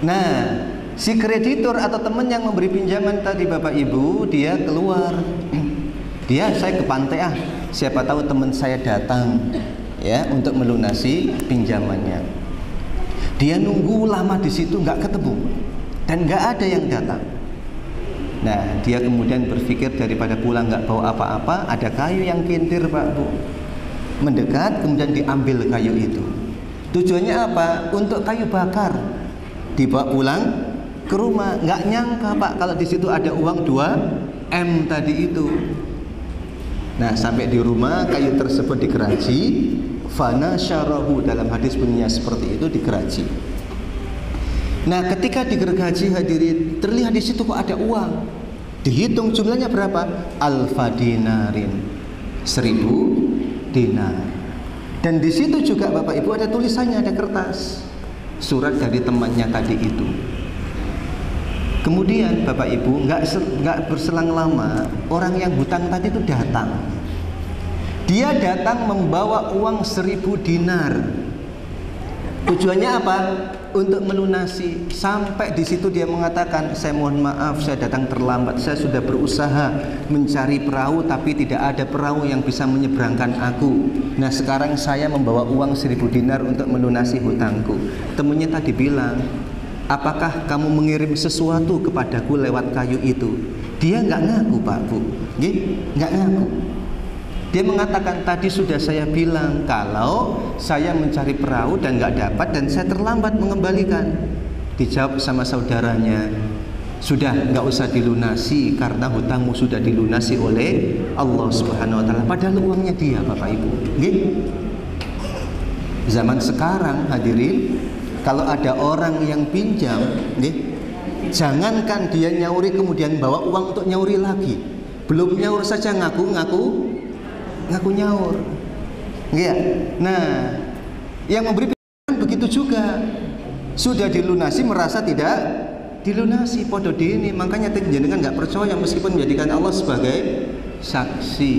Nah, si kreditur atau teman yang memberi pinjaman tadi Bapak Ibu, dia keluar. Saya ke pantai siapa tahu teman saya datang ya untuk melunasi pinjamannya. Dia nunggu lama di situ nggak ketemu dan nggak ada yang datang. Nah, dia kemudian berpikir daripada pulang nggak bawa apa-apa, ada kayu yang kintir Pak Bu. Mendekat kemudian diambil kayu itu. Tujuannya apa? Untuk kayu bakar. Dibawa pulang ke rumah. Nggak nyangka Pak kalau di situ ada uang 2 M tadi itu. Nah, sampai di rumah kayu tersebut digeraji. Fana syarahu, dalam hadis bunyinya seperti itu, digeraji. Nah, ketika digergaji hadirin, terlihat di situ kok ada uang. Dihitung jumlahnya berapa? Alfa dinarin, 1000 dinar. Dan di situ juga Bapak Ibu ada tulisannya, ada kertas, surat dari temannya tadi itu. Kemudian Bapak Ibu nggak berselang lama, orang yang hutang tadi itu datang. Dia datang membawa uang 1000 dinar. Tujuannya apa? Untuk melunasi. Sampai di situ dia mengatakan, saya mohon maaf, saya datang terlambat. Saya sudah berusaha mencari perahu, tapi tidak ada perahu yang bisa menyeberangkan aku. Nah, sekarang saya membawa uang 1000 dinar untuk melunasi hutangku. Temannya tadi bilang, apakah kamu mengirim sesuatu kepadaku lewat kayu itu? Dia nggak ngaku Pak Bu, nggak ngaku. Dia mengatakan, tadi sudah saya bilang kalau saya mencari perahu dan nggak dapat dan saya terlambat mengembalikan. Dijawab sama saudaranya, sudah nggak usah dilunasi karena hutangmu sudah dilunasi oleh Allah Subhanahu Wa Taala. Padahal uangnya dia Bapak Ibu. Zaman sekarang hadirin, kalau ada orang yang pinjam, jangankan dia nyauri kemudian bawa uang untuk nyauri lagi. Belum nyaur saja ngaku nyaur. Nah, yang memberi pinjaman begitu juga. Sudah dilunasi merasa tidak dilunasi, podo dini. Makanya jenengan nggak percaya meskipun menjadikan Allah sebagai saksi.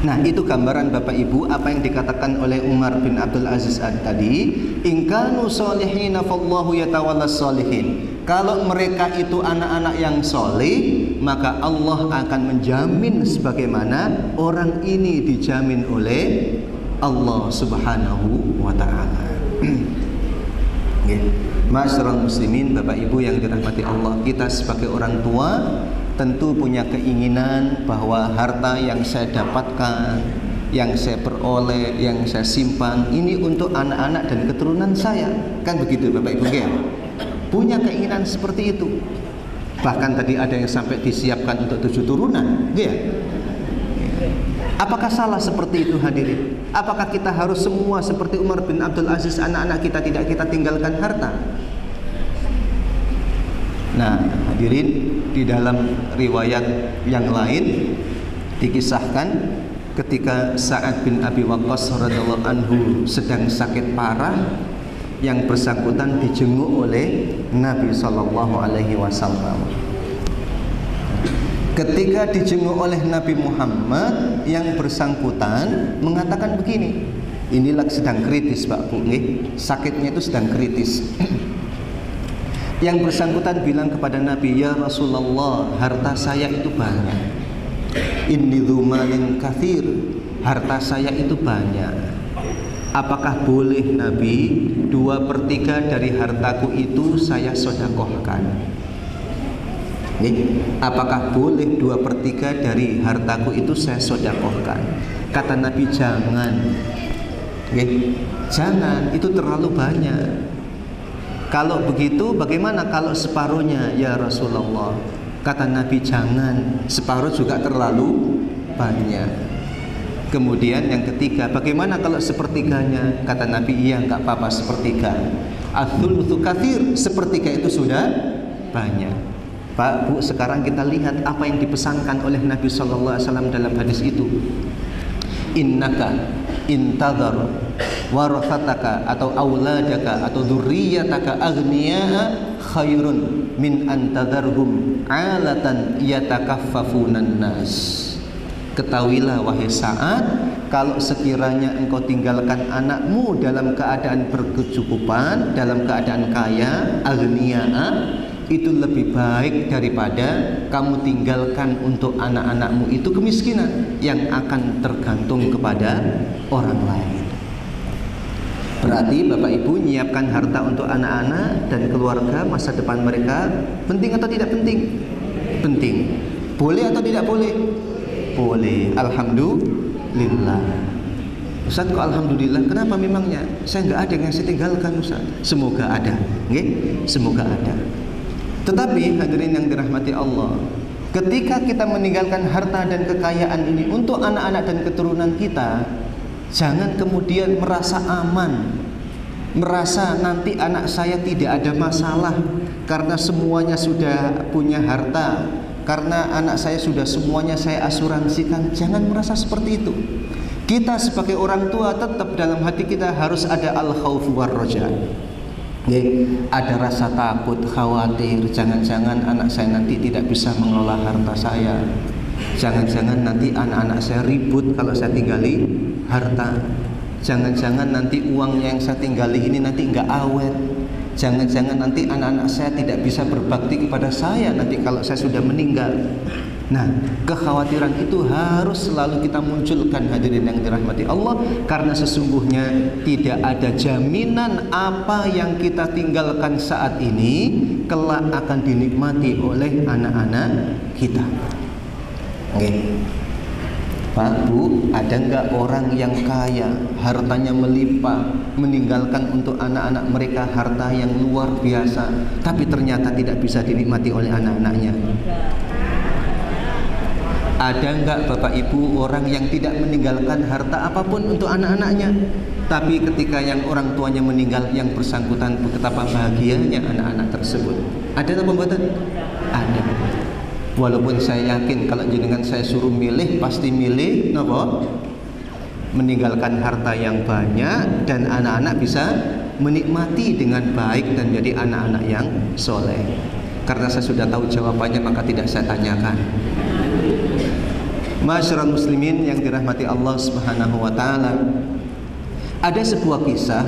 Nah, itu gambaran Bapak Ibu apa yang dikatakan oleh Umar bin Abdul Aziz tadi, in kanu solihina fallahu yatawallas solihin. Kalau mereka itu anak-anak yang soleh, maka Allah akan menjamin sebagaimana orang ini dijamin oleh Allah Subhanahu wa Ta'ala. Ma'asyiral muslimin, Bapak Ibu yang dirahmati Allah, kita sebagai orang tua tentu punya keinginan bahwa harta yang saya dapatkan, yang saya peroleh, yang saya simpan, ini untuk anak-anak dan keturunan saya. Kan begitu Bapak Ibu ya? Punya keinginan seperti itu. Bahkan tadi ada yang sampai disiapkan untuk 7 turunan, ya. Apakah salah seperti itu hadirin? Apakah kita harus semua seperti Umar bin Abdul Aziz, anak-anak kita tidak kita tinggalkan harta? Nah, hadirin, di dalam riwayat yang lain dikisahkan ketika Sa'ad bin Abi Waqqas radhiyallahu anhu sedang sakit parah, yang bersangkutan dijenguk oleh Nabi Shallallahu Alaihi Wasallam. Ketika dijenguk oleh Nabi Muhammad, yang bersangkutan mengatakan begini, inilah sedang kritis Pak Bu, sakitnya itu sedang kritis. Yang bersangkutan bilang kepada Nabi, ya Rasulullah, harta saya itu banyak. Inni dzu malin katsir, harta saya itu banyak. Apakah boleh Nabi 2/3 dari hartaku itu saya sedekahkan? Apakah boleh 2/3 dari hartaku itu saya sedekahkan? Kata Nabi, jangan. Jangan, itu terlalu banyak. Kalau begitu bagaimana kalau separuhnya ya Rasulullah? Kata Nabi, jangan, separuh juga terlalu banyak. Kemudian yang ketiga, bagaimana kalau sepertiganya? Kata Nabi, iya nggak apa-apa sepertiga. Ats-tsuluts katsir, sepertiga itu sudah banyak. Pak Bu, sekarang kita lihat apa yang dipesankan oleh Nabi Sallallahu Alaihi Wasallam dalam hadis itu. Innaka intadhar warathataka atau auladaka atau dzurriyyataka aghniya'a khairun min antadharhum alatan yatakaffafunan nas. Ketahuilah wahai Sa'ad, kalau sekiranya engkau tinggalkan anakmu dalam keadaan berkecukupan, dalam keadaan kaya, agniya'a, itu lebih baik daripada kamu tinggalkan untuk anak-anakmu itu kemiskinan yang akan tergantung kepada orang lain. Berarti Bapak Ibu menyiapkan harta untuk anak-anak dan keluarga, masa depan mereka penting atau tidak penting? Penting. Boleh atau tidak boleh? Boleh. Alhamdulillah. Ustaz, kok alhamdulillah? Kenapa memangnya? Saya nggak ada yang saya tinggalkan, Ustaz. Semoga ada. Nggih? Semoga ada. Tetapi hadirin yang dirahmati Allah, ketika kita meninggalkan harta dan kekayaan ini untuk anak-anak dan keturunan kita, jangan kemudian merasa aman, merasa nanti anak saya tidak ada masalah karena semuanya sudah punya harta, karena anak saya sudah semuanya saya asuransikan. Jangan merasa seperti itu. Kita sebagai orang tua tetap dalam hati kita harus ada al-khauf war raja. Ada rasa takut, khawatir, jangan-jangan anak saya nanti tidak bisa mengelola harta saya. Jangan-jangan nanti anak-anak saya ribut kalau saya tinggali harta. Jangan-jangan nanti uang yang saya tinggali ini nanti enggak awet. Jangan-jangan nanti anak-anak saya tidak bisa berbakti kepada saya nanti kalau saya sudah meninggal. Nah, kekhawatiran itu harus selalu kita munculkan, hadirin yang dirahmati Allah, karena sesungguhnya tidak ada jaminan apa yang kita tinggalkan saat ini kelak akan dinikmati oleh anak-anak kita. Oke. Pak, Bu, ada nggak orang yang kaya, hartanya melimpah, meninggalkan untuk anak-anak mereka harta yang luar biasa, tapi ternyata tidak bisa dinikmati oleh anak-anaknya? Ada nggak Bapak Ibu orang yang tidak meninggalkan harta apapun untuk anak-anaknya, tapi ketika yang orang tuanya meninggal, yang bersangkutan betapa bahagianya anak-anak tersebut? Ada atau pembuatan? Ada. Walaupun saya yakin kalau jenengan saya suruh milih, pasti milih apa? Meninggalkan harta yang banyak dan anak-anak bisa menikmati dengan baik dan jadi anak-anak yang soleh. Karena saya sudah tahu jawabannya, maka tidak saya tanyakan. Masyarul muslimin yang dirahmati Allah Subhanahu wa taala. Ada sebuah kisah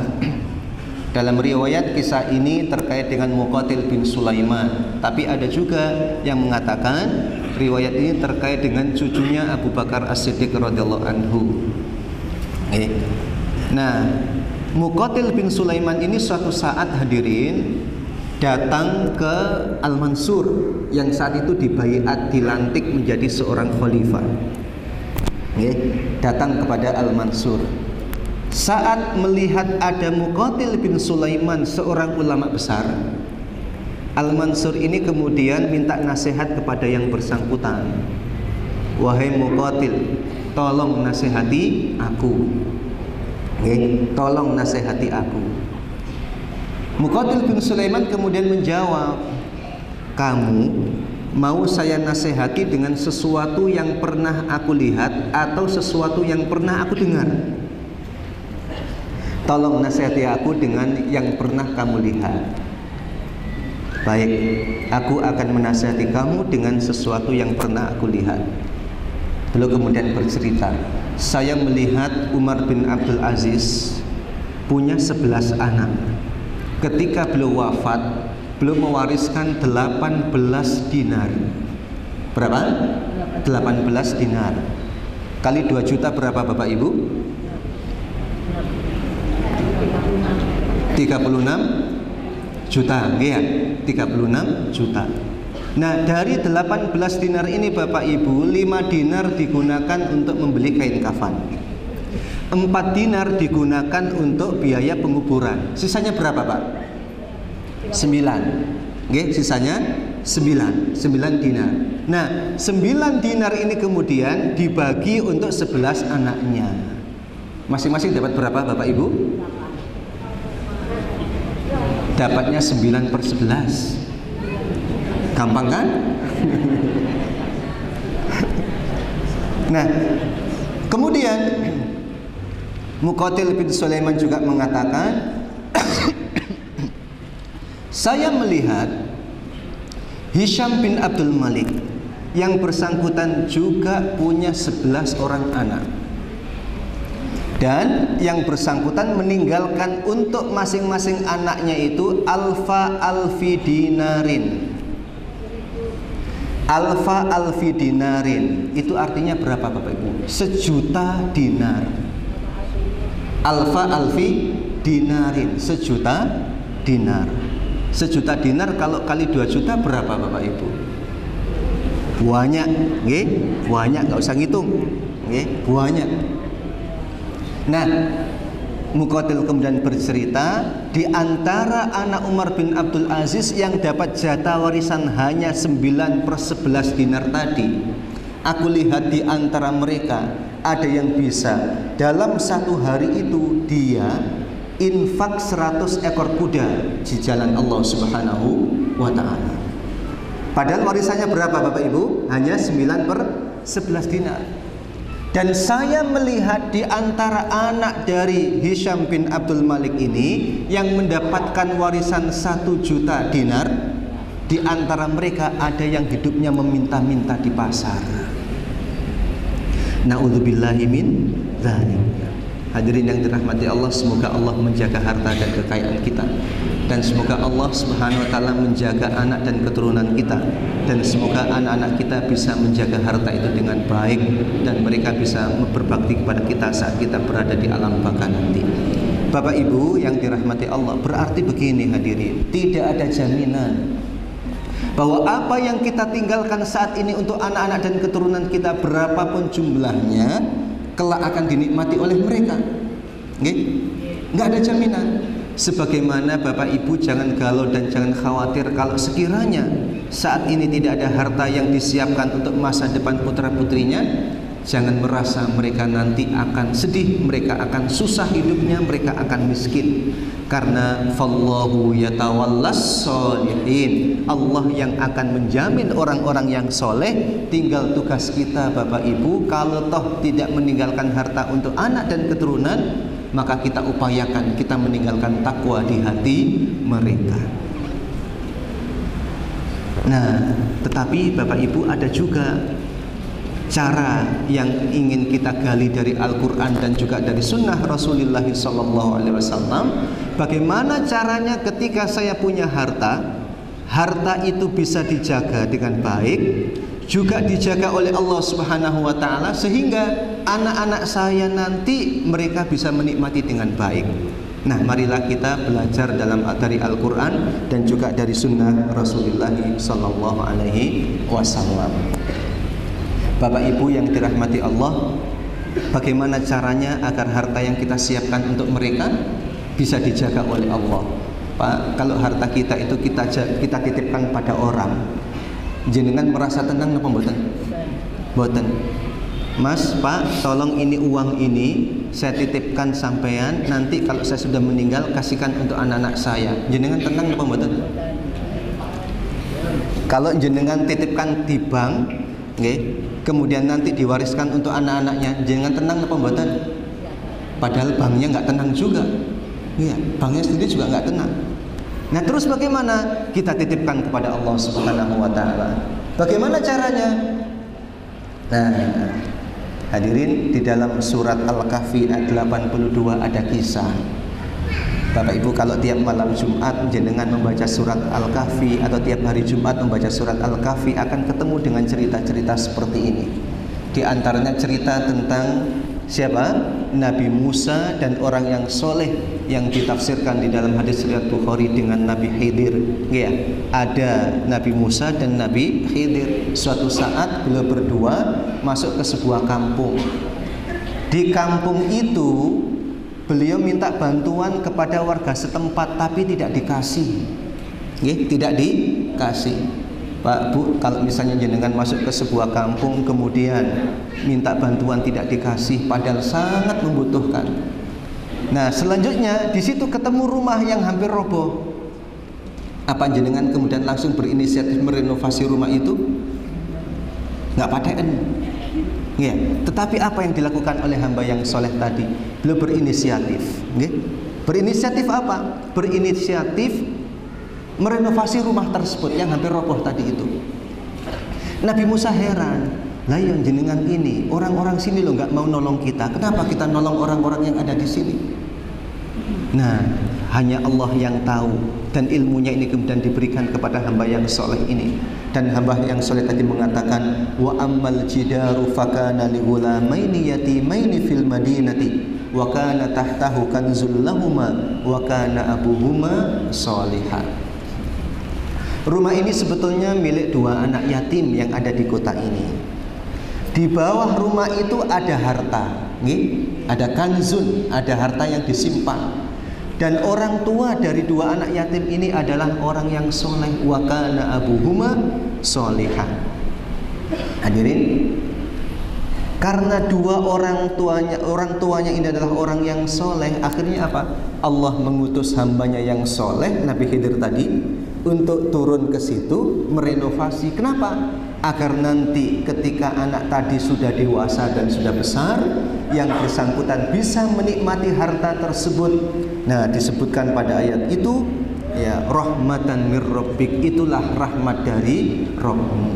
dalam riwayat, kisah ini terkait dengan Muqatil bin Sulaiman, tapi ada juga yang mengatakan riwayat ini terkait dengan cucunya Abu Bakar As-Siddiq radhiyallahu anhu. Nah, Muqatil bin Sulaiman ini suatu saat, hadirin, datang ke Al-Mansur yang saat itu dibaiat, dilantik menjadi seorang khalifah. Datang kepada Al-Mansur. Saat melihat ada Muqatil bin Sulaiman, seorang ulama besar, Al-Mansur ini kemudian minta nasihat kepada yang bersangkutan. Wahai Muqatil, tolong nasihati aku. Tolong nasihati aku. Muqatil bin Sulaiman kemudian menjawab, kamu mau saya nasihati dengan sesuatu yang pernah aku lihat atau sesuatu yang pernah aku dengar? Tolong nasihati aku dengan yang pernah kamu lihat. Baik, aku akan menasihati kamu dengan sesuatu yang pernah aku lihat. Beliau kemudian bercerita, saya melihat Umar bin Abdul Aziz punya 11 anak. Ketika beliau wafat, beliau mewariskan 18 dinar. Berapa? 18 dinar. Kali 2 juta berapa Bapak Ibu? 36 juta, ya, 36 juta. Nah, dari 18 dinar ini Bapak Ibu, 5 dinar digunakan untuk membeli kain kafan, 4 dinar digunakan untuk biaya penguburan. Sisanya berapa Pak? 9. Oke, sisanya 9 dinar. Nah, 9 dinar ini kemudian dibagi untuk 11 anaknya. Masing-masing dapat berapa Bapak Ibu? Dapatnya 9/11. Gampang kan? Nah, kemudian Muqatil bin Sulaiman juga mengatakan, saya melihat Hisham bin Abdul Malik yang bersangkutan juga punya 11 orang anak. Dan yang bersangkutan meninggalkan untuk masing-masing anaknya itu alfi dinarin. Alfi dinarin itu artinya berapa Bapak Ibu? 1.000.000 dinar. Alfi dinarin, 1.000.000 dinar. 1.000.000 dinar kalau kali 2 juta berapa Bapak Ibu? Banyak, nggih? Banyak, nggak usah ngitung. Nggih, banyak. Nah, Muqatil kemudian bercerita, di antara anak Umar bin Abdul Aziz yang dapat jatah warisan hanya 9/11 dinar tadi, aku lihat di antara mereka ada yang bisa dalam satu hari itu dia infak 100 ekor kuda di jalan Allah Subhanahu wa ta'ala. Padahal warisannya berapa Bapak Ibu? Hanya 9/11 dinar. Dan saya melihat di antara anak dari Hisham bin Abdul Malik ini yang mendapatkan warisan 1.000.000 dinar, di antara mereka ada yang hidupnya meminta-minta di pasar. Na'udzubillahi min dzalik. Hadirin yang dirahmati Allah, semoga Allah menjaga harta dan kekayaan kita, dan semoga Allah Subhanahu wa ta'ala menjaga anak dan keturunan kita, dan semoga anak-anak kita bisa menjaga harta itu dengan baik dan mereka bisa berbakti kepada kita saat kita berada di alam baka nanti. Bapak Ibu yang dirahmati Allah, berarti begini hadirin, tidak ada jaminan bahwa apa yang kita tinggalkan saat ini untuk anak-anak dan keturunan kita, berapapun jumlahnya, kelak akan dinikmati oleh mereka. Nggak ada jaminan. Sebagaimana Bapak Ibu jangan galau dan jangan khawatir kalau sekiranya saat ini tidak ada harta yang disiapkan untuk masa depan putra-putrinya. Jangan merasa mereka nanti akan sedih, mereka akan susah hidupnya, mereka akan miskin. Karena fallahu yatawallas sholihin, Allah yang akan menjamin orang-orang yang soleh. Tinggal tugas kita Bapak Ibu, kalau toh tidak meninggalkan harta untuk anak dan keturunan, maka kita upayakan kita meninggalkan takwa di hati mereka. Nah, tetapi Bapak Ibu ada juga cara yang ingin kita gali dari Al-Quran dan juga dari Sunnah Rasulullah SAW. Bagaimana caranya ketika saya punya harta, harta itu bisa dijaga dengan baik, juga dijaga oleh Allah Subhanahu wa ta'ala, sehingga anak-anak saya nanti mereka bisa menikmati dengan baik. Nah, marilah kita belajar dari Al-Quran dan juga dari Sunnah Rasulullah SAW. Bapak Ibu yang dirahmati Allah, bagaimana caranya agar harta yang kita siapkan untuk mereka bisa dijaga oleh Allah? Pak, kalau harta kita itu kita titipkan pada orang, jenengan merasa tenang apa mboten? Mboten. Mas, Pak, tolong ini uang ini saya titipkan sampean, nanti kalau saya sudah meninggal kasihkan untuk anak-anak saya. Jenengan tenang apa mboten? Kalau jenengan titipkan di bank, kemudian nanti diwariskan untuk anak-anaknya, jangan tenang apa mboten? Padahal banknya nggak tenang juga. Iya, banknya sendiri juga nggak tenang. Nah, terus bagaimana? Kita titipkan kepada Allah Subhanahu wa ta'ala. Bagaimana caranya? Nah, hadirin, di dalam surat Al-Kahfi ayat 82 ada kisah. Bapak Ibu kalau tiap malam Jumat jenengan membaca surat Al-Kahfi, atau tiap hari Jumat membaca surat Al-Kahfi, akan ketemu dengan cerita-cerita seperti ini. Di antaranya cerita tentang siapa? Nabi Musa dan orang yang soleh yang ditafsirkan di dalam hadis riwayat Bukhari dengan Nabi Khidir. Ya, ada Nabi Musa dan Nabi Khidir. Suatu saat beliau berdua masuk ke sebuah kampung. Di kampung itu beliau minta bantuan kepada warga setempat, tapi tidak dikasih. Tidak dikasih. Pak, Bu, kalau misalnya jenengan masuk ke sebuah kampung kemudian minta bantuan tidak dikasih, padahal sangat membutuhkan. Nah, selanjutnya di situ ketemu rumah yang hampir roboh. Apa jenengan kemudian langsung berinisiatif merenovasi rumah itu? Nggak paten. Ya, tetapi apa yang dilakukan oleh hamba yang soleh tadi? Beliau berinisiatif. Berinisiatif apa? Berinisiatif merenovasi rumah tersebut yang hampir roboh tadi itu. Nabi Musa heran, lah yang jenengan ini orang-orang sini loh nggak mau nolong kita, kenapa kita nolong orang-orang yang ada di sini? Nah, hanya Allah yang tahu, dan ilmunya ini kemudian diberikan kepada hamba yang soleh ini. Dan hamba yang soleh tadi mengatakan, wa ammal jidaru fakana li ghulamaini yatimaini fil madinati wa kana tahtahu kanzul lahuma wa kana abuhuma sholihan. Rumah ini sebetulnya milik dua anak yatim yang ada di kota ini. Di bawah rumah itu ada harta, ada kanzun, ada harta yang disimpan. Dan orang tua dari dua anak yatim ini adalah orang yang soleh, wa kana abuhuma sholihan. Hadirin, karena dua orang tuanya ini adalah orang yang soleh, akhirnya apa? Allah mengutus hambanya yang soleh, Nabi Khidir tadi, untuk turun ke situ merenovasi. Kenapa? Agar nanti ketika anak tadi sudah dewasa dan sudah besar, yang bersangkutan bisa menikmati harta tersebut. Nah, disebutkan pada ayat itu, ya, rahmatan mir rabbik, itulah rahmat dari Rabbmu.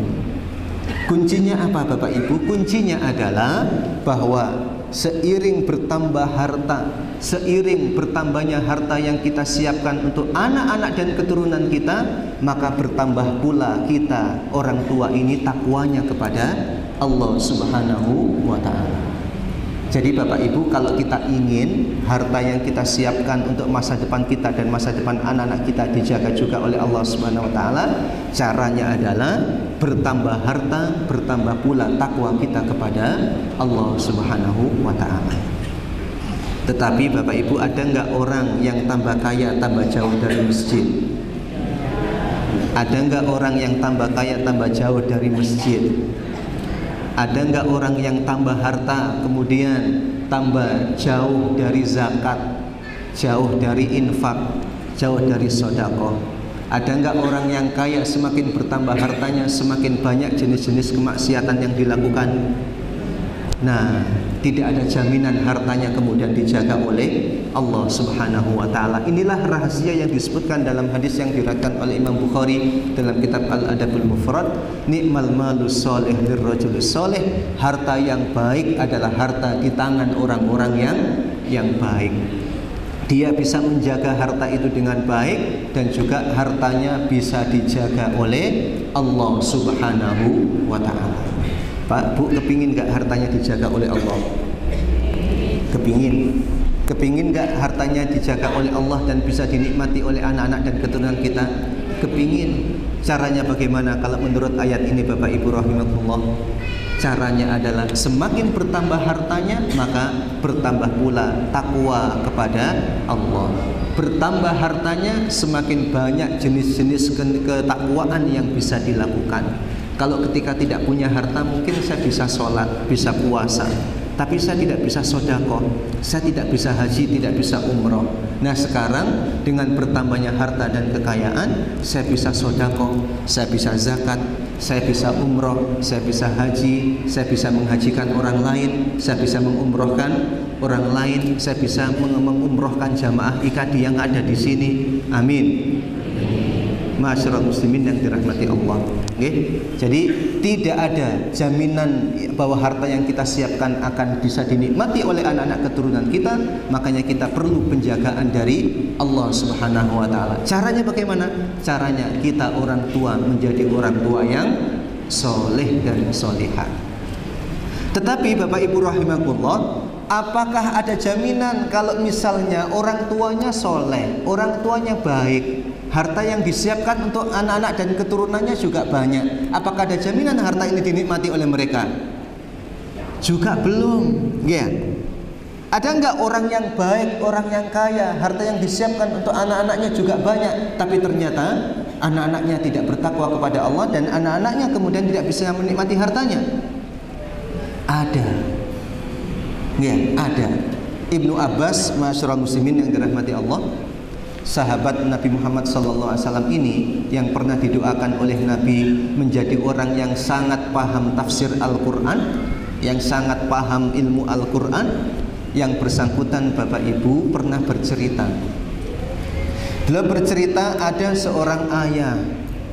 Kuncinya apa Bapak Ibu? Kuncinya adalah bahwa seiring bertambah harta, seiring bertambahnya harta yang kita siapkan untuk anak-anak dan keturunan kita, maka bertambah pula kita orang tua ini takwanya kepada Allah Subhanahu wa ta'ala. Jadi Bapak Ibu, kalau kita ingin harta yang kita siapkan untuk masa depan kita dan masa depan anak-anak kita dijaga juga oleh Allah Subhanahu wa ta'ala, caranya adalah bertambah harta, bertambah pula takwa kita kepada Allah Subhanahu wa ta'ala. Tetapi Bapak Ibu, ada nggak orang yang tambah kaya tambah jauh dari masjid? Ada nggak orang yang tambah kaya tambah jauh dari masjid? Ada nggak orang yang tambah harta kemudian tambah jauh dari zakat, jauh dari infak, jauh dari sedekah? Ada nggak orang yang kaya semakin bertambah hartanya semakin banyak jenis-jenis kemaksiatan yang dilakukan? Nah, tidak ada jaminan hartanya kemudian dijaga oleh Allah Subhanahu wa ta'ala. Inilah rahasia yang disebutkan dalam hadis yang diriwayatkan oleh Imam Bukhari dalam kitab Al-Adabul Mufrad, ni'mal malus soleh lirrajulus soleh. Harta yang baik adalah harta di tangan orang-orang yang baik. Dia bisa menjaga harta itu dengan baik, dan juga hartanya bisa dijaga oleh Allah Subhanahu wa ta'ala. Pak, Bu, kepingin gak hartanya dijaga oleh Allah? Kepingin. Kepingin gak hartanya dijaga oleh Allah dan bisa dinikmati oleh anak-anak dan keturunan kita? Kepingin. Caranya bagaimana kalau menurut ayat ini Bapak Ibu rahimakumullah? Caranya adalah semakin bertambah hartanya, maka bertambah pula takwa kepada Allah. Bertambah hartanya, semakin banyak jenis-jenis ketakwaan yang bisa dilakukan. Kalau ketika tidak punya harta, mungkin saya bisa sholat, bisa puasa, tapi saya tidak bisa sedekah, saya tidak bisa haji, tidak bisa umroh. Nah, sekarang dengan bertambahnya harta dan kekayaan, saya bisa sedekah, saya bisa zakat, saya bisa umroh, saya bisa haji, saya bisa menghajikan orang lain, saya bisa mengumrohkan orang lain, saya bisa mengumrohkan jamaah IKADI yang ada di sini. Amin. Masyarakat muslimin yang dirahmati Allah. Jadi tidak ada jaminan bahwa harta yang kita siapkan akan bisa dinikmati oleh anak-anak keturunan kita. Makanya kita perlu penjagaan dari Allah Subhanahu wa ta'ala. Caranya bagaimana? Caranya kita orang tua menjadi orang tua yang soleh dan solehah. Tetapi Bapak Ibu rahimakumullah, apakah ada jaminan kalau misalnya orang tuanya soleh, orang tuanya baik, harta yang disiapkan untuk anak-anak dan keturunannya juga banyak, apakah ada jaminan harta ini dinikmati oleh mereka? Juga belum, ya. Ada nggak orang yang baik, orang yang kaya, harta yang disiapkan untuk anak-anaknya juga banyak, tapi ternyata anak-anaknya tidak bertakwa kepada Allah dan anak-anaknya kemudian tidak bisa menikmati hartanya? Ada, ya, ada. Ibnu Abbas, masyarakat muslimin yang dirahmati Allah, sahabat Nabi Muhammad SAW ini yang pernah didoakan oleh Nabi menjadi orang yang sangat paham tafsir Al-Quran, yang sangat paham ilmu Al-Quran. Yang bersangkutan Bapak Ibu pernah bercerita. Beliau bercerita ada seorang ayah.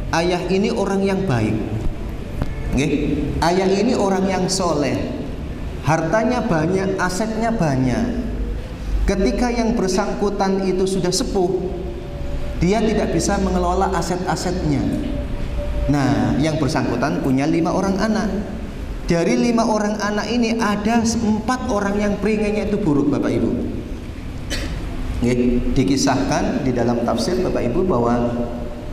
Ayah ini orang yang baik. Ayah ini orang yang soleh, hartanya banyak, asetnya banyak. Ketika yang bersangkutan itu sudah sepuh, dia tidak bisa mengelola aset-asetnya. Nah, yang bersangkutan punya 5 orang anak. Dari 5 orang anak ini ada 4 orang yang peringainya itu buruk, Bapak Ibu. Dikisahkan di dalam tafsir Bapak Ibu bahwa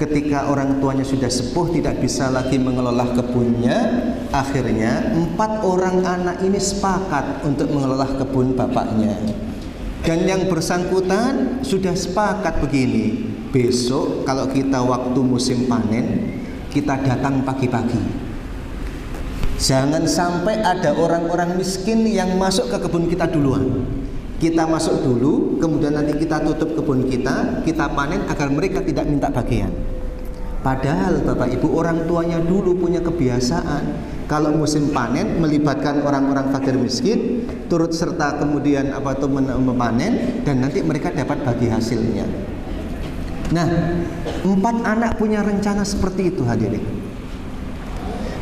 ketika orang tuanya sudah sepuh, tidak bisa lagi mengelola kebunnya, akhirnya 4 orang anak ini sepakat untuk mengelola kebun bapaknya. Dan yang bersangkutan sudah sepakat begini, besok kalau kita waktu musim panen, kita datang pagi-pagi. Jangan sampai ada orang-orang miskin yang masuk ke kebun kita duluan. Kita masuk dulu, kemudian nanti kita tutup kebun kita panen agar mereka tidak minta bagian. Padahal Bapak Ibu, orang tuanya dulu punya kebiasaan kalau musim panen melibatkan orang-orang fakir miskin turut serta kemudian memanen, dan nanti mereka dapat bagi hasilnya. Nah, 4 anak punya rencana seperti itu hadirin.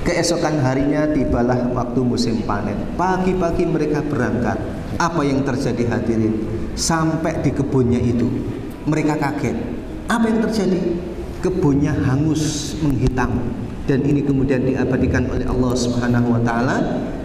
Keesokan harinya tibalah waktu musim panen. Pagi-pagi mereka berangkat. Apa yang terjadi hadirin? Sampai di kebunnya itu, mereka kaget. Apa yang terjadi? Kebunnya hangus, menghitam. Dan ini kemudian diabadikan oleh Allah Subhanahu wa taala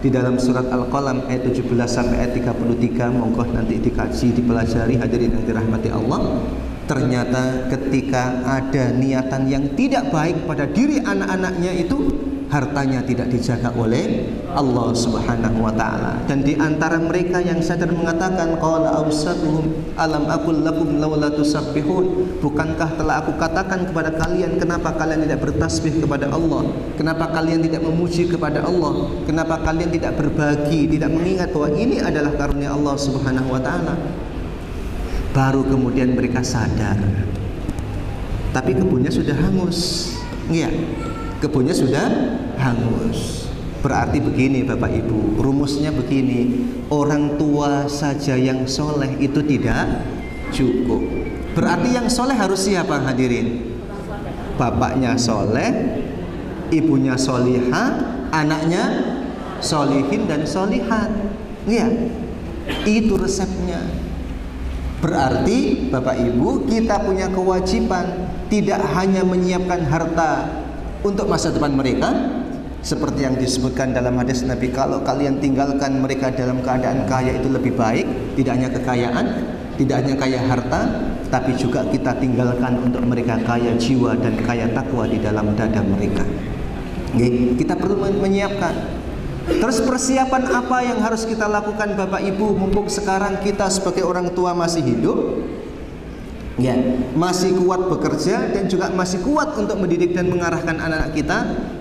di dalam surat Al-Qalam ayat 17 sampai ayat 33. Monggo nanti dikaji, dipelajari hadirin yang dirahmati Allah. Ternyata ketika ada niatan yang tidak baik pada diri anak-anaknya itu, hartanya tidak dijaga oleh Allah Subhanahu wa taala. Dan di antara mereka yang sadar mengatakan, qala awsatuhum alam aqul lakum laula tusabbihun, bukankah telah aku katakan kepada kalian, kenapa kalian tidak bertasbih kepada Allah? Kenapa kalian tidak memuji kepada Allah? Kenapa kalian tidak berbagi, tidak mengingat bahwa ini adalah karunia Allah Subhanahu wa taala? Baru kemudian mereka sadar. Tapi kebunnya sudah hangus. Iya. Kebunnya sudah hangus. Berarti begini Bapak Ibu, rumusnya begini, orang tua saja yang soleh itu tidak cukup. Berarti yang soleh harus siapa hadirin? Bapaknya soleh, ibunya solihah, anaknya solihin dan solihat. Iya, itu resepnya. Berarti Bapak Ibu, kita punya kewajiban tidak hanya menyiapkan harta untuk masa depan mereka, seperti yang disebutkan dalam hadis Nabi, kalau kalian tinggalkan mereka dalam keadaan kaya itu lebih baik. Tidak hanya kekayaan, tidak hanya kaya harta, tapi juga kita tinggalkan untuk mereka kaya jiwa dan kaya takwa di dalam dada mereka. Kita perlu menyiapkan. Terus persiapan apa yang harus kita lakukan Bapak Ibu mumpung sekarang kita sebagai orang tua masih hidup, ya, masih kuat bekerja dan juga masih kuat untuk mendidik dan mengarahkan anak-anak kita?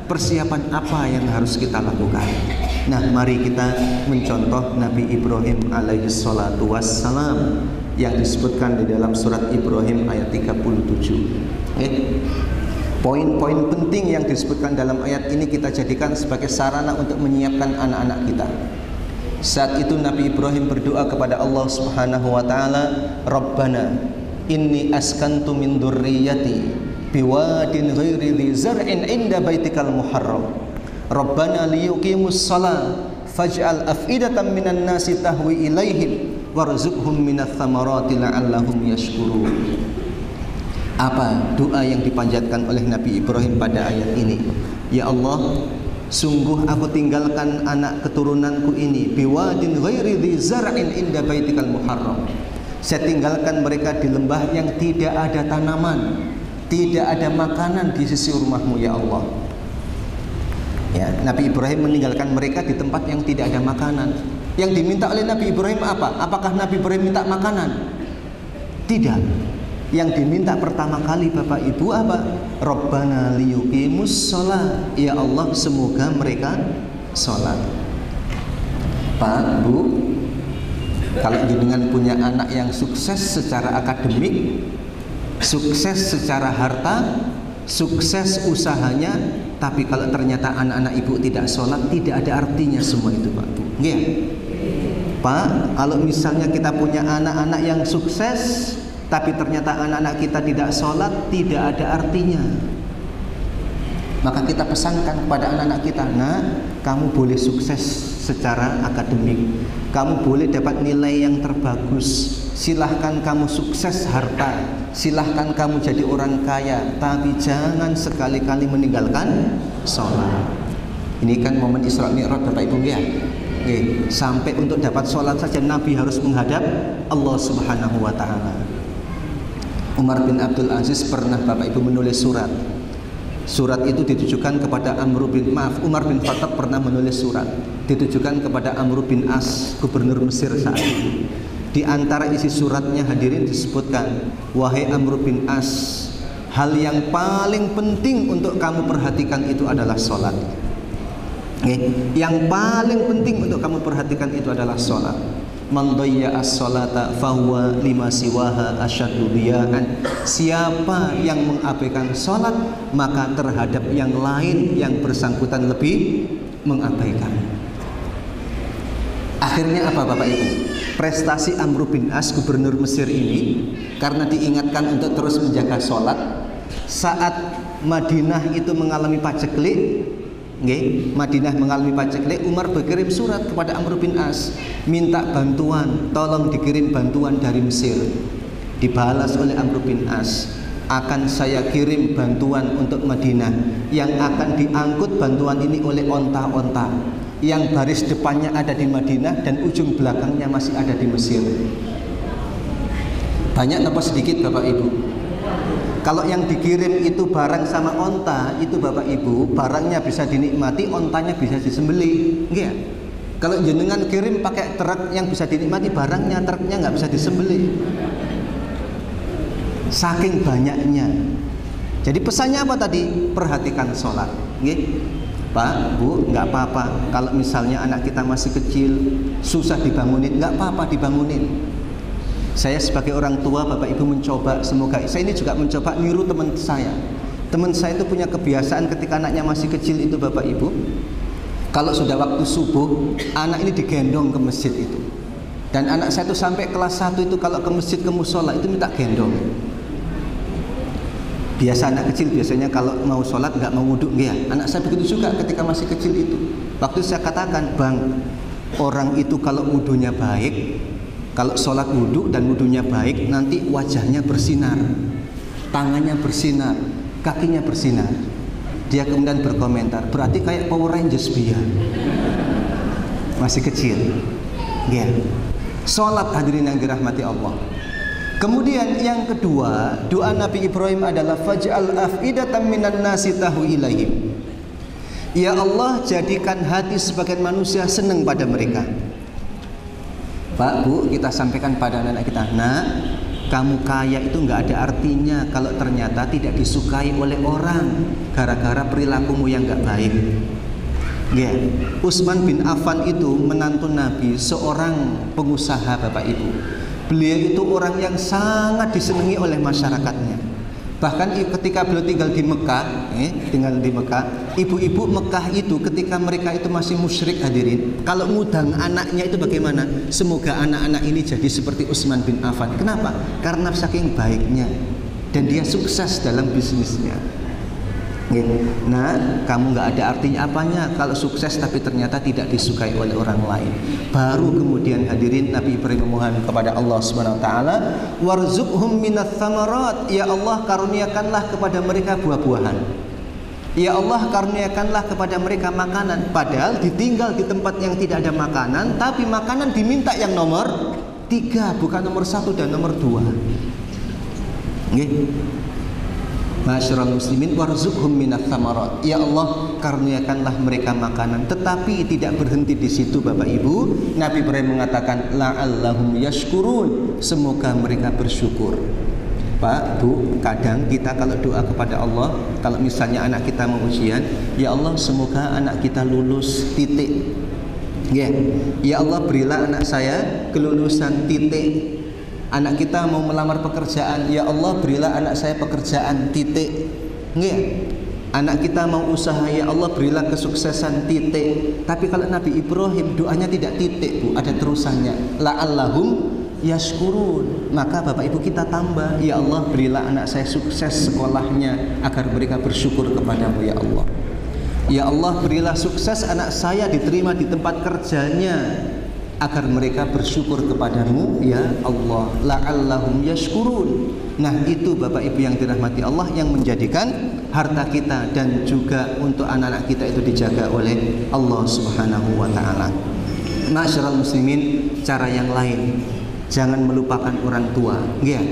Persiapan apa yang harus kita lakukan? Nah, mari kita mencontoh Nabi Ibrahim alaihi salatu wassalam yang disebutkan di dalam surat Ibrahim ayat 37. Poin-poin penting yang disebutkan dalam ayat ini kita jadikan sebagai sarana untuk menyiapkan anak-anak kita. Saat itu Nabi Ibrahim berdoa kepada Allah Subhanahu wa taala, Rabbana inni askantu min dzurriyyati biwadin ghairi dzi zar'in 'inda baitikal muharram. Rabbana liyuqimus shalah faj'al af'idatan minan nasi tahwi ilaihim warzuqhum minats thamarati la'allahum yashkurun. Apa doa yang dipanjatkan oleh Nabi Ibrahim pada ayat ini? Ya Allah, sungguh aku tinggalkan anak keturunanku ini biwadin ghairi dzi zar'in inda baitikal muharram. Saya tinggalkan mereka di lembah yang tidak ada tanaman, tidak ada makanan di sisi rumahmu ya Allah. Ya, Nabi Ibrahim meninggalkan mereka di tempat yang tidak ada makanan. Yang diminta oleh Nabi Ibrahim apa? Apakah Nabi Ibrahim minta makanan? Tidak. Yang diminta pertama kali Bapak Ibu apa? Rabbana liyuqimus shalah. Ya Allah, semoga mereka sholat. Pak, Bu, kalau jenengan punya anak yang sukses secara akademik, sukses secara harta, sukses usahanya, tapi kalau ternyata anak-anak ibu tidak sholat, tidak ada artinya semua itu Pak, Bu. Ya. Pak, kalau misalnya kita punya anak-anak yang sukses, tapi ternyata anak-anak kita tidak sholat, tidak ada artinya. Maka kita pesankan kepada anak-anak kita, nah, kamu boleh sukses secara akademik, kamu boleh dapat nilai yang terbagus, silahkan kamu sukses harta, silahkan kamu jadi orang kaya, tapi jangan sekali-kali meninggalkan sholat. Ini kan momen Isra Mi'raj Bapak Ibu ya. Oke, sampai untuk dapat sholat saja Nabi harus menghadap Allah Subhanahu wa Ta'ala. Umar bin Abdul Aziz pernah Bapak Ibu menulis surat. Surat itu ditujukan kepada Umar bin Khattab pernah menulis surat ditujukan kepada Amr bin As, gubernur Mesir saat itu. Di antara isi suratnya hadirin disebutkan, wahai Amr bin As, hal yang paling penting untuk kamu perhatikan itu adalah sholat. Yang paling penting untuk kamu perhatikan itu adalah sholat. Man dhayya as-sholata fahuwa lima siwaha asyaddu dhiya'an. Siapa yang mengabaikan sholat, maka terhadap yang lain yang bersangkutan lebih mengabaikan. Akhirnya apa Bapak Ibu? Prestasi Amr bin As, gubernur Mesir ini, karena diingatkan untuk terus menjaga sholat, saat Madinah itu mengalami paceklik, Madinah mengalami paceklik, Umar berkirim surat kepada Amr bin As, minta bantuan, tolong dikirim bantuan dari Mesir. Dibalas oleh Amr bin As, akan saya kirim bantuan untuk Madinah, yang akan diangkut bantuan ini oleh onta-onta, yang baris depannya ada di Madinah dan ujung belakangnya masih ada di Mesir. Banyak apa sedikit Bapak Ibu? Kalau yang dikirim itu barang sama onta, itu Bapak Ibu, barangnya bisa dinikmati, ontanya bisa disembelih, enggak? Kalau jenengan kirim pakai truk yang bisa dinikmati barangnya, truknya nggak bisa disembelih. Saking banyaknya. Jadi pesannya apa tadi? Perhatikan sholat, nggih. Pak, Bu, nggak apa-apa. Kalau misalnya anak kita masih kecil, susah dibangunin, nggak apa-apa dibangunin. Saya sebagai orang tua, Bapak Ibu mencoba, semoga saya ini juga mencoba niru teman saya. Teman saya itu punya kebiasaan ketika anaknya masih kecil itu Bapak Ibu, kalau sudah waktu subuh, anak ini digendong ke masjid itu. Dan anak saya itu sampai kelas 1 itu kalau ke masjid, ke musola itu minta gendong. Biasa anak kecil biasanya kalau mau sholat nggak mau wudhu, ya. Anak saya begitu juga ketika masih kecil itu. Waktu saya katakan, Bang, orang itu kalau wudhunya baik, kalau sholat wudhu dan wudhunya baik, nanti wajahnya bersinar, tangannya bersinar, kakinya bersinar. Dia kemudian berkomentar, berarti kayak Power Rangers biar. Masih kecil, ya. Sholat hadirin yang dirahmati Allah. Kemudian yang kedua, doa Nabi Ibrahim adalah faj'al af'idatan minan nasi tahu ilaihim. Ya Allah, jadikan hati sebagian manusia senang pada mereka. Pak, Bu, kita sampaikan pada anak-anak kita, nak, kamu kaya itu nggak ada artinya kalau ternyata tidak disukai oleh orang gara-gara perilakumu yang nggak baik. Ya, Utsman bin Affan itu menantu Nabi, seorang pengusaha Bapak Ibu. Beliau itu orang yang sangat disenangi oleh masyarakatnya. Bahkan ketika beliau tinggal di Mekah, ibu-ibu Mekah itu ketika mereka itu masih musyrik hadirin, kalau ngundang anaknya itu bagaimana? Semoga anak-anak ini jadi seperti Utsman bin Affan. Kenapa? Karena saking baiknya dan dia sukses dalam bisnisnya. Nah, kamu nggak ada artinya apanya kalau sukses tapi ternyata tidak disukai oleh orang lain. Baru kemudian hadirin Nabi Ibrahim memohon kepada Allah Subhanahu wa taala, warzuqhum minats tsamarat, ya Allah karuniakanlah kepada mereka buah-buahan. Ya Allah karuniakanlah kepada mereka makanan. Padahal ditinggal di tempat yang tidak ada makanan, tapi makanan diminta yang nomor 3, bukan nomor 1 dan nomor 2. Nggih. Masyarul muslimin warzuqhum minats tsamarat. Ya Allah karuniakanlah mereka makanan. Tetapi tidak berhenti di situ Bapak Ibu. Nabi Ibrahim mengatakan la'allahum yashkurun, semoga mereka bersyukur. Pak, Bu, kadang kita kalau doa kepada Allah, kalau misalnya anak kita mau ujian, ya Allah semoga anak kita lulus titik. Ya Allah berilah anak saya kelulusan titik. Anak kita mau melamar pekerjaan, ya Allah berilah anak saya pekerjaan titik. Nggih. Anak kita mau usaha, ya Allah berilah kesuksesan titik. Tapi kalau Nabi Ibrahim doanya tidak titik, Bu, ada terusannya. La'allahum yashkurun. Maka Bapak Ibu kita tambah, ya Allah berilah anak saya sukses sekolahnya agar mereka bersyukur kepadamu ya Allah. Ya Allah berilah sukses anak saya diterima di tempat kerjanya agar mereka bersyukur kepadamu ya Allah. La'allahum yashkurun. Nah itu Bapak Ibu yang dirahmati Allah yang menjadikan harta kita dan juga untuk anak-anak kita itu dijaga oleh Allah Subhanahu wa ta'ala. Ma'asyiral muslimin, cara yang lain, jangan melupakan orang tua. Ya,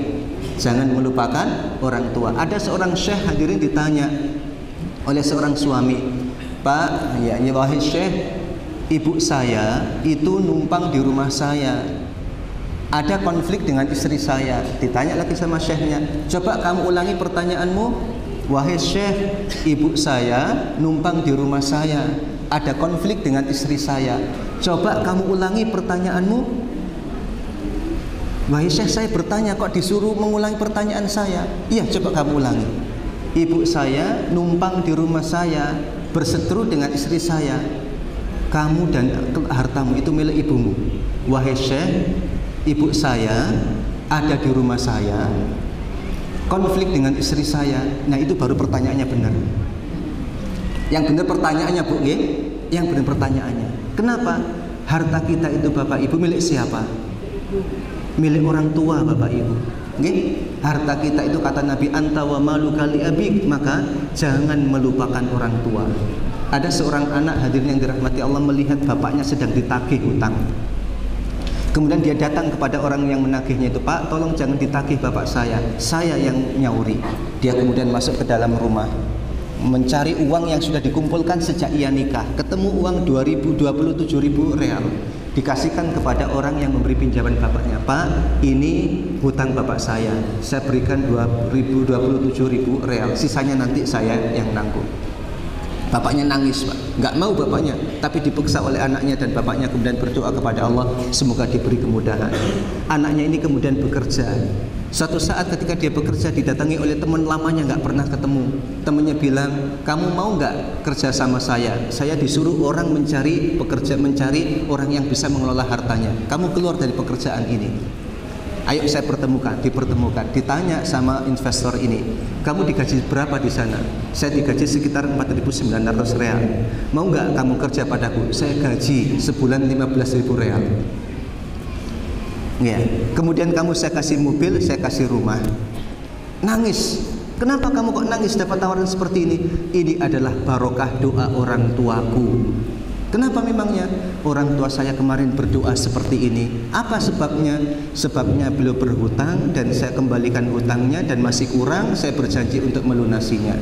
jangan melupakan orang tua. Ada seorang syekh hadirin ditanya oleh seorang suami, Pak, ya wahai syekh, ibu saya itu numpang di rumah saya, ada konflik dengan istri saya. Ditanya lagi sama syekhnya, coba kamu ulangi pertanyaanmu. Wahai syekh, ibu saya numpang di rumah saya, ada konflik dengan istri saya, coba kamu ulangi pertanyaanmu. Wahai syekh, saya bertanya kok disuruh mengulangi pertanyaan saya. Iya, coba kamu ulangi. Ibu saya numpang di rumah saya, berseteru dengan istri saya. Kamu dan hartamu itu milik ibumu. Wahai syekh, ibu saya ada di rumah saya, konflik dengan istri saya. Nah itu baru pertanyaannya benar. Yang benar pertanyaannya Bu, yang benar pertanyaannya. Kenapa? Harta kita itu Bapak Ibu milik siapa? Milik orang tua Bapak Ibu. Harta kita itu kata Nabi, anta wa maluka li abik, maka jangan melupakan orang tua. Ada seorang anak hadirin yang dirahmati Allah melihat bapaknya sedang ditagih hutang. Kemudian dia datang kepada orang yang menagihnya itu, Pak, tolong jangan ditagih bapak saya yang nyauri. Dia kemudian masuk ke dalam rumah, mencari uang yang sudah dikumpulkan sejak ia nikah. Ketemu uang 27.000 real, dikasihkan kepada orang yang memberi pinjaman bapaknya. Pak, ini hutang bapak saya berikan 27.000 real, sisanya nanti saya yang nanggung. Bapaknya nangis, Pak. Nggak mau bapaknya, tapi dipaksa oleh anaknya, dan bapaknya kemudian berdoa kepada Allah semoga diberi kemudahan. Anaknya ini kemudian bekerja. Suatu saat ketika dia bekerja didatangi oleh teman lamanya, nggak pernah ketemu. Temannya bilang, kamu mau nggak kerja sama saya? Saya disuruh orang mencari orang yang bisa mengelola hartanya. Kamu keluar dari pekerjaan ini. Ayo saya dipertemukan. Ditanya sama investor ini, kamu digaji berapa di sana? Saya digaji sekitar 4.900 real. Mau nggak kamu kerja padaku? Saya gaji sebulan 15.000 real. Ya. Kemudian saya kasih mobil, saya kasih rumah. Nangis. Kenapa kamu kok nangis dapat tawaran seperti ini? Ini adalah barokah doa orang tuaku. Kenapa memangnya? Orang tua saya kemarin berdoa seperti ini. Apa sebabnya? Sebabnya beliau berhutang dan saya kembalikan hutangnya, dan masih kurang, saya berjanji untuk melunasinya.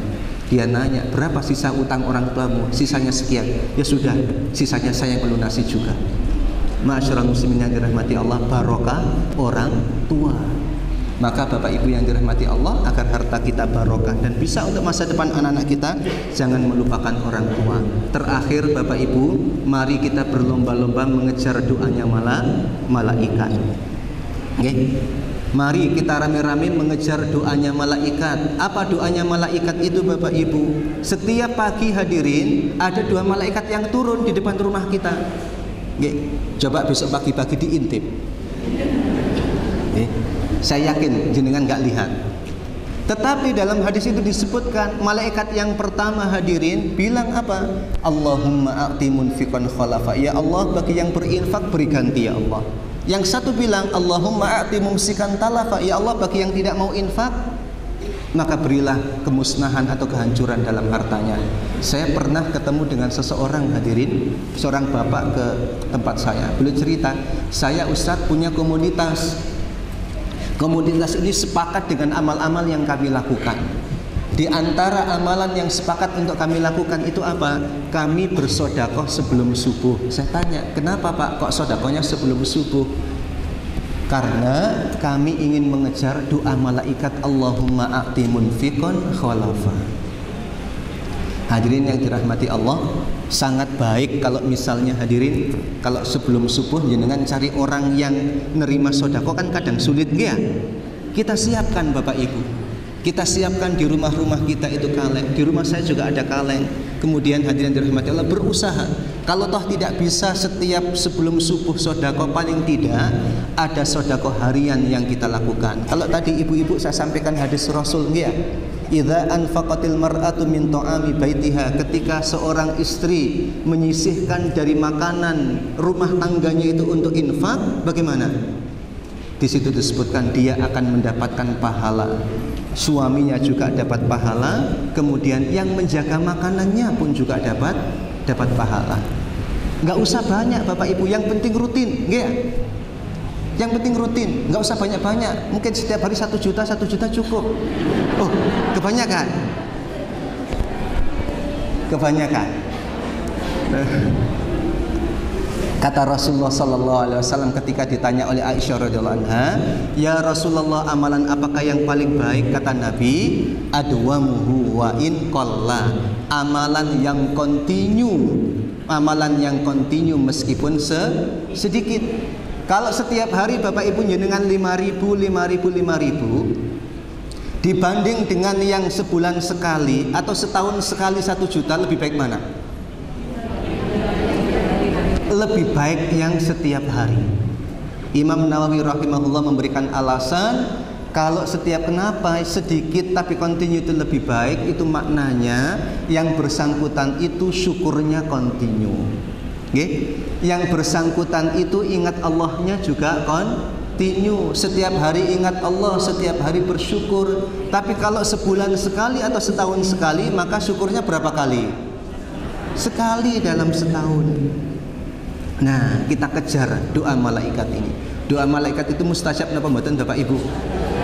Dia nanya, berapa sisa utang orang tuamu? Sisanya sekian. Ya sudah, sisanya saya yang melunasi juga. Ma'asyiral muslimin yang dirahmati Allah, barokah orang tua. Maka Bapak Ibu yang dirahmati Allah, agar harta kita barokah dan bisa untuk masa depan anak-anak kita, jangan melupakan orang tua. Terakhir Bapak Ibu, mari kita berlomba-lomba mengejar doanya malaikat. Mari kita rame-rame mengejar doanya malaikat. Apa doanya malaikat itu Bapak Ibu? Setiap pagi hadirin ada 2 malaikat yang turun di depan rumah kita. Coba besok pagi-pagi diintip. Saya yakin jenengan nggak lihat. Tetapi dalam hadis itu disebutkan malaikat yang pertama hadirin bilang apa? Allahumma a'ti munfiqan khalafa. Ya Allah, bagi yang berinfak beri ganti ya Allah. Yang satu bilang Allahumma a'ti mumsikan talafa. Ya Allah, bagi yang tidak mau infak maka berilah kemusnahan atau kehancuran dalam hartanya. Saya pernah ketemu dengan seseorang hadirin, seorang bapak ke tempat saya. Beliau cerita, saya Ustadz punya komunitas. Komunitas ini sepakat dengan amal-amal yang kami lakukan. Di antara amalan yang sepakat untuk kami lakukan itu apa? Kami bersodakoh sebelum subuh. Saya tanya, kenapa Pak kok sodakohnya sebelum subuh? Karena kami ingin mengejar doa malaikat Allahumma a'ti munfiqan khalafa. Hadirin yang dirahmati Allah, sangat baik kalau misalnya hadirin, kalau sebelum subuh jenengan cari orang yang nerima sodako, kan kadang sulit ya. Kita siapkan Bapak Ibu, Kita siapkan di rumah-rumah kita itu kaleng. Di rumah saya juga ada kaleng. Kemudian hadirin dirahmati Allah, berusaha. Kalau toh tidak bisa setiap sebelum subuh sedekah, paling tidak ada sedekah harian yang kita lakukan. Kalau tadi ibu-ibu saya sampaikan hadis Rasul, ya. Idza anfaqatil mar'atu min ta'ami baitiha, ketika seorang istri menyisihkan dari makanan rumah tangganya itu untuk infak, bagaimana? Di situ disebutkan dia akan mendapatkan pahala. Suaminya juga dapat pahala, kemudian yang menjaga makanannya pun juga dapat pahala. Nggak usah banyak Bapak Ibu, yang penting rutin, ya. Yang penting rutin, nggak usah banyak-banyak. Mungkin setiap hari 1 juta cukup. Oh, kebanyakan. Kata Rasulullah sallallahu alaihi wasallam ketika ditanya oleh Aisyah radhiyallahu anha, "Ya Rasulullah, amalan apakah yang paling baik?" Kata Nabi, "Adwamuhu wa in qalla." Amalan yang kontinu meskipun sedikit. Kalau setiap hari Bapak Ibu jenengan 5.000 dibanding dengan yang sebulan sekali atau setahun sekali 1 juta, lebih baik mana? Lebih baik yang setiap hari. Imam Nawawi rahimahullah memberikan alasan, kalau setiap kenapa sedikit tapi kontinu itu lebih baik, itu maknanya yang bersangkutan itu syukurnya kontinu. Okay? Yang bersangkutan itu ingat Allahnya juga kontinu. Setiap hari ingat Allah, setiap hari bersyukur. Tapi kalau sebulan sekali atau setahun sekali, maka syukurnya berapa kali? Sekali dalam setahun. Nah, kita kejar doa malaikat ini. Doa malaikat itu mustajab napa mboten Bapak Ibu?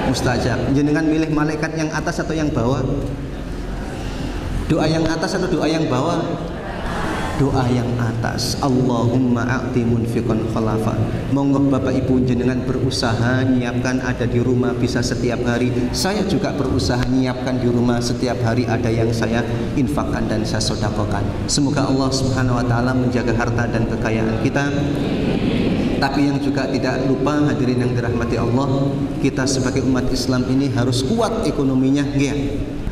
Mustajab. Jenengan milih malaikat yang atas atau yang bawah? Doa yang atas atau doa yang bawah? Doa yang atas. Allahumma a'ti munfiqan khalafa. Monggo Bapak Ibu jenengan berusaha nyiapkan ada di rumah bisa setiap hari. Saya juga berusaha nyiapkan di rumah setiap hari ada yang saya infakkan dan saya sedekahkan. Semoga Allah Subhanahu wa taala menjaga harta dan kekayaan kita. Tapi yang juga tidak lupa hadirin yang dirahmati Allah, kita sebagai umat Islam ini harus kuat ekonominya, ya.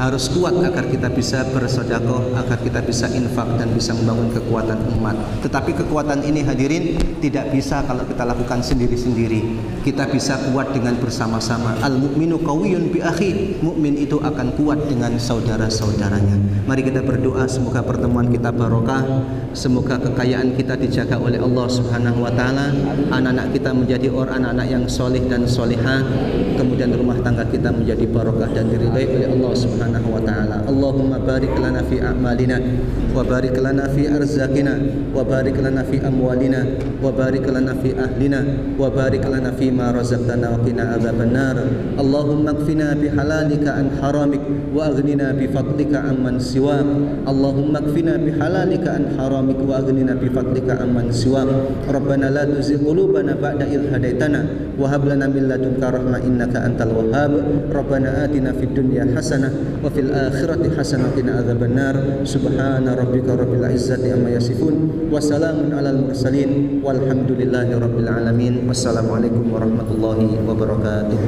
Harus kuat agar kita bisa bersedekah, agar kita bisa infak dan bisa membangun kekuatan umat. Tetapi kekuatan ini hadirin tidak bisa kalau kita lakukan sendiri-sendiri. Kita bisa kuat dengan bersama-sama. Al-mu'minu qawiyyun bi akhi. Mukmin itu akan kuat dengan saudara-saudaranya. Mari kita berdoa semoga pertemuan kita barokah, semoga kekayaan kita dijaga oleh Allah Subhanahu wa taala, anak-anak kita menjadi anak-anak yang soleh dan solehah, kemudian rumah tangga kita menjadi barokah dan diridai oleh Allah Subhanahu wa ta'ala. Allahumma barik lana fi a'malina wa barik lana fi arzakina wa barik lana fi amwalina wa barik lana fi ahlina wa barik lana fi ma razaqtana wa qina adzabannar. Allahumma kfina bi halalika an haramik wa aghnina bi fadlika amman siwak. Allahumma kfina bi halalika an haramik wa aghnina bi fadlika amman siwak. Rabbana la tuzigh qulubana ba'da idh hadaitana wa hab lana min ladunka rahmah innaka antal wahhab. Rabbana atina fid dunya hasanah wa fil akhirati hasanah wa qina adzabannar. Subhana rabbika rabbil izzati amma yasifun wa salamun alal mursalin walhamdulillahi rabbil alamin. Wassalamualaikum warahmatullahi wabarakatuh.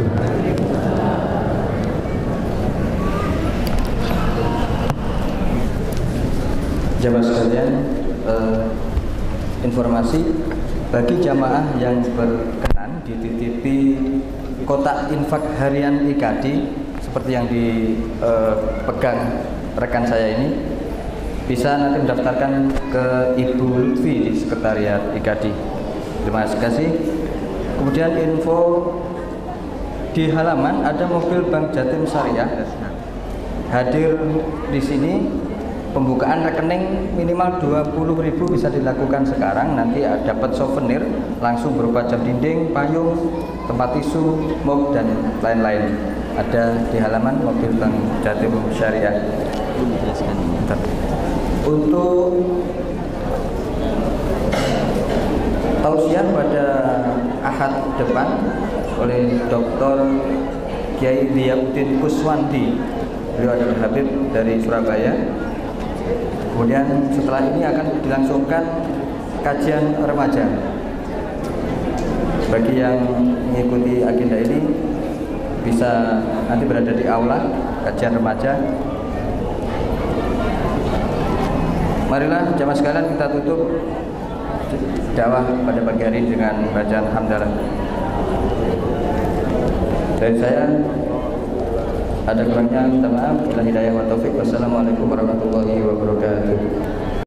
Jamaah sekalian, informasi bagi jamaah yang berkenan dititipi kotak infak harian IKADI seperti yang dipegang rekan saya ini, bisa nanti mendaftarkan ke Ibu Lutfi di Sekretariat IKADI. Terima kasih. Kemudian info di halaman ada mobil Bank Jatim Syariah hadir di sini. Pembukaan rekening minimal 20.000 bisa dilakukan sekarang. Nanti dapat souvenir langsung berupa jam dinding, payung, tempat tisu, mug dan lain-lain. Ada di halaman mobil Bank Jatim Syariah. Untuk tausiah pada Ahad depan oleh Dr. Kiai Liyauddin Kuswandi. Beliau adalah Habib dari Surabaya. Kemudian setelah ini akan dilangsungkan kajian remaja. Bagi yang mengikuti agenda ini bisa nanti berada di aula kajian remaja. Marilah jamaah sekalian kita tutup dakwah pada pagi hari dengan bacaan hamdalah. Dari saya ada kurangnya minta maaf. Bila hidayah wa taufik. Wassalamualaikum warahmatullahi wabarakatuh.